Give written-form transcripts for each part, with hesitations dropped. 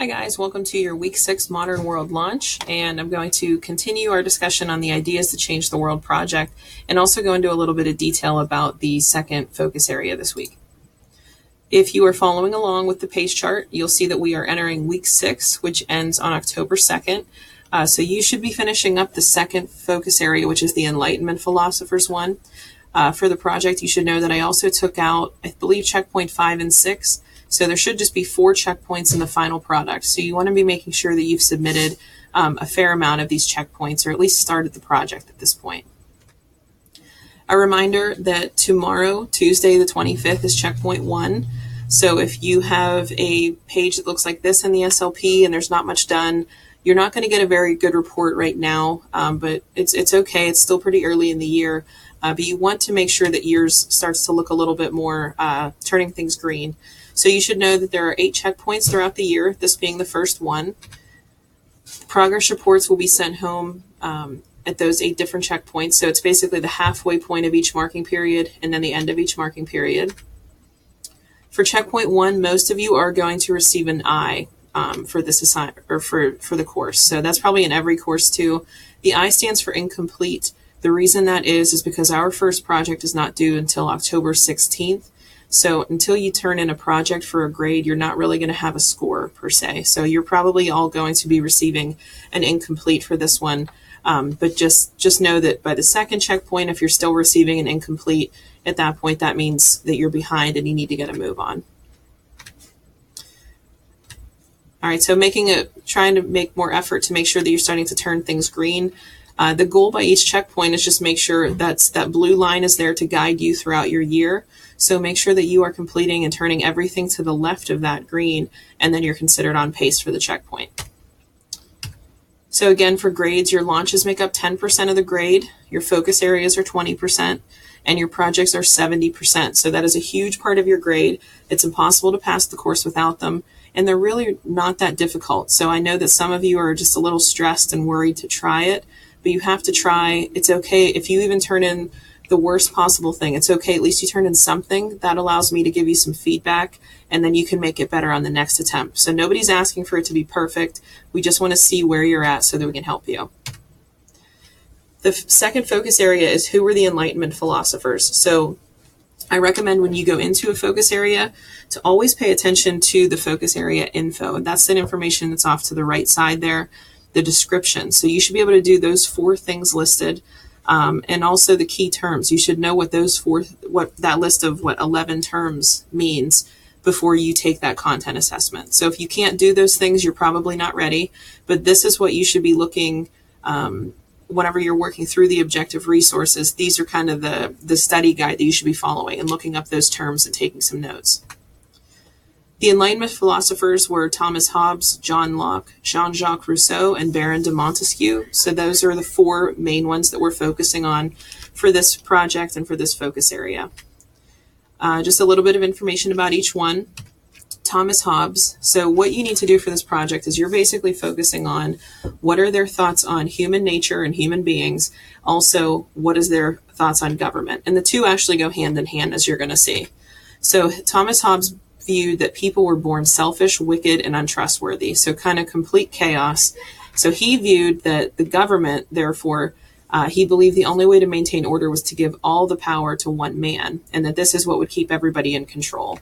Hi guys, welcome to your week 6 Modern World launch, and I'm going to continue our discussion on the Ideas to Change the World project and also go into a little bit of detail about the second focus area this week. If you are following along with the page chart, you'll see that we are entering week 6, which ends on October 2nd. So you should be finishing up the second focus area, which is the Enlightenment philosophers one. For the project, you should know that I also took out, I believe, checkpoint 5 and 6. So there should just be 4 checkpoints in the final product. So you want to be making sure that you've submitted a fair amount of these checkpoints, or at least started the project at this point. A reminder that tomorrow, Tuesday the 25th, is checkpoint 1. So if you have a page that looks like this in the SLP and there's not much done, you're not going to get a very good report right now, but it's okay. It's still pretty early in the year, but you want to make sure that yours starts to look a little bit more turning things green. So you should know that there are 8 checkpoints throughout the year, this being the first one. Progress reports will be sent home at those 8 different checkpoints. So it's basically the halfway point of each marking period and then the end of each marking period. For checkpoint 1, most of you are going to receive an I for this assignment, or for the course. So that's probably in every course too. The I stands for incomplete. The reason that is because our first project is not due until October 16th. So until you turn in a project for a grade, you're not really going to have a score per se. So you're probably all going to be receiving an incomplete for this one. But just know that by the second checkpoint, if you're still receiving an incomplete, at that point, that means that you're behind and you need to get a move on. All right, so trying to make more effort to make sure that you're starting to turn things green. The goal by each checkpoint is just make sure that blue line is there to guide you throughout your year. So make sure that you are completing and turning everything to the left of that green, and then you're considered on pace for the checkpoint. So again, for grades, your launches make up 10% of the grade, your focus areas are 20%, and your projects are 70%. So that is a huge part of your grade. It's impossible to pass the course without them, and they're really not that difficult. So I know that some of you are just a little stressed and worried to try it, but you have to try. It's okay if you even turn in the worst possible thing. It's okay. At least you turn in something. That allows me to give you some feedback, and then you can make it better on the next attempt. So nobody's asking for it to be perfect. We just want to see where you're at so that we can help you. The second focus area is who were the Enlightenment philosophers. So I recommend when you go into a focus area to always pay attention to the focus area info. And that's that information that's off to the right side there, the description. So you should be able to do those 4 things listed. And also the key terms. You should know what that list of 11 terms means before you take that content assessment. So if you can't do those things, you're probably not ready, but this is what you should be looking, whenever you're working through the objective resources. These are kind of the study guide that you should be following and looking up those terms and taking some notes. The Enlightenment philosophers were Thomas Hobbes, John Locke, Jean-Jacques Rousseau, and Baron de Montesquieu. So those are the 4 main ones that we're focusing on for this project and for this focus area. Just a little bit of information about each one. Thomas Hobbes. So what you need to do for this project is you're basically focusing on what are their thoughts on human nature and human beings. Also, what is their thoughts on government? And the 2 actually go hand in hand, as you're going to see. So Thomas Hobbes viewed that people were born selfish, wicked, and untrustworthy. So kind of complete chaos. So he viewed that the government, therefore, he believed the only way to maintain order was to give all the power to one man, and that this is what would keep everybody in control.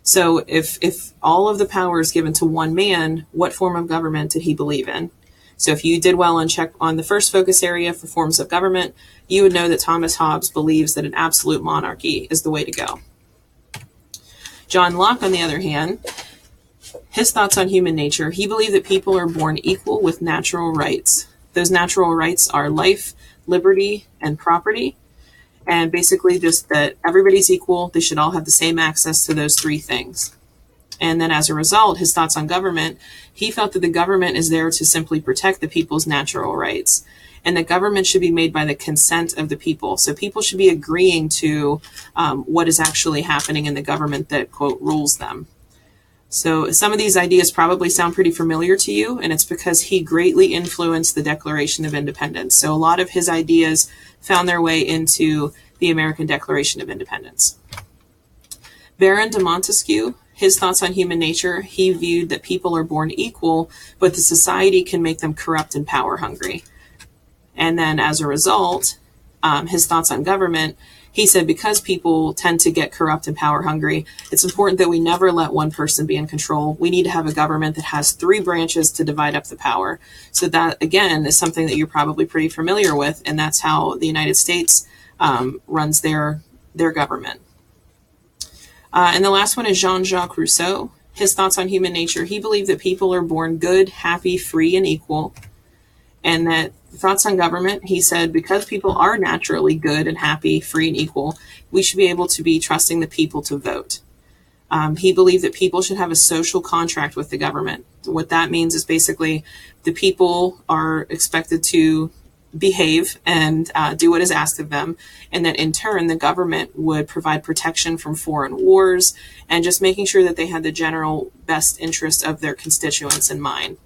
So if all of the power is given to one man, what form of government did he believe in? So if you did well on the first focus area for forms of government, you would know that Thomas Hobbes believes that an absolute monarchy is the way to go. John Locke, on the other hand, his thoughts on human nature, he believed that people are born equal with natural rights. Those natural rights are life, liberty, and property. And basically just that everybody's equal. They should all have the same access to those 3 things. And then as a result, his thoughts on government, he felt that the government is there to simply protect the people's natural rights, and that government should be made by the consent of the people. So people should be agreeing to what is actually happening in the government that, quote, rules them. So some of these ideas probably sound pretty familiar to you, and it's because he greatly influenced the Declaration of Independence. So a lot of his ideas found their way into the American Declaration of Independence. Baron de Montesquieu, his thoughts on human nature, he viewed that people are born equal, but the society can make them corrupt and power hungry. And then as a result, his thoughts on government, he said, because people tend to get corrupt and power hungry, it's important that we never let one person be in control. We need to have a government that has 3 branches to divide up the power. So that, again, is something that you're probably pretty familiar with, and that's how the United States runs their government. And the last one is Jean-Jacques Rousseau. His thoughts on human nature, he believed that people are born good, happy, free, and equal. And that thoughts on government, he said, because people are naturally good and happy, free, and equal, we should be able to be trusting the people to vote. He believed that people should have a social contract with the government. What that means is basically the people are expected to behave and do what is asked of them, and that in turn the government would provide protection from foreign wars and just making sure that they had the general best interest of their constituents in mind.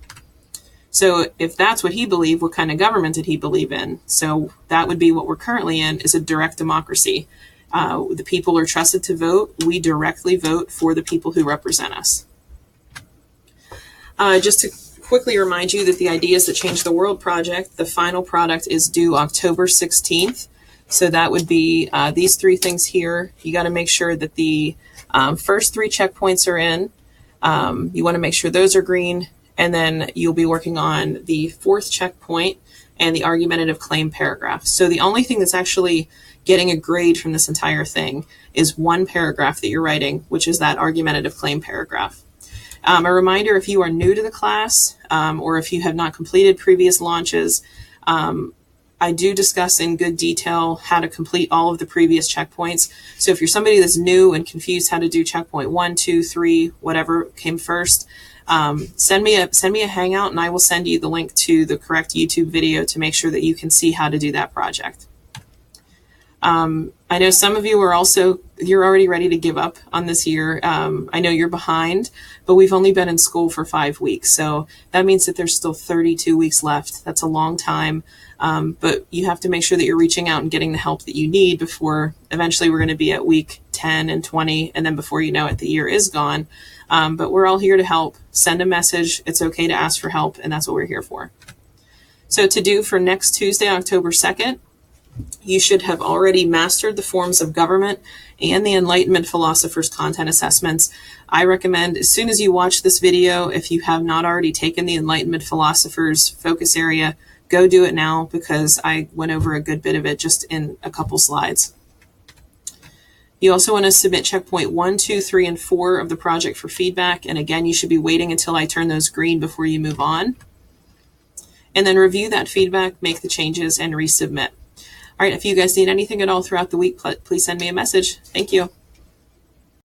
So if that's what he believed, what kind of government did he believe in? So that would be what we're currently in, is a direct democracy. The people are trusted to vote. We directly vote for the people who represent us. Just to quickly remind you that the Ideas That Change the World project, the final product is due October 16th. So that would be these 3 things here. You got to make sure that the first 3 checkpoints are in. You want to make sure those are green. And then you'll be working on the 4th checkpoint and the argumentative claim paragraph. So the only thing that's actually getting a grade from this entire thing is 1 paragraph that you're writing, which is that argumentative claim paragraph. A reminder, if you are new to the class or if you have not completed previous launches, I do discuss in good detail how to complete all of the previous checkpoints. So if you're somebody that's new and confused how to do checkpoint 1, 2, 3, whatever came first, send me a hangout and I will send you the link to the correct YouTube video to make sure that you can see how to do that project. I know some of you are you're already ready to give up on this year. I know you're behind, but we've only been in school for 5 weeks. So that means that there's still 32 weeks left. That's a long time. But you have to make sure that you're reaching out and getting the help that you need before eventually we're going to be at week 10 and 20. And then before you know it, the year is gone. But we're all here to help. Send a message. It's okay to ask for help, and that's what we're here for. So to do for next Tuesday, October 2nd, you should have already mastered the forms of government and the Enlightenment philosophers' content assessments. I recommend, as soon as you watch this video, if you have not already taken the Enlightenment philosophers focus area, go do it now, because I went over a good bit of it just in a couple slides. You also want to submit checkpoint 1, 2, 3, and 4 of the project for feedback. And again, you should be waiting until I turn those green before you move on. And then review that feedback, make the changes, and resubmit. All right, if you guys need anything at all throughout the week, please send me a message. Thank you.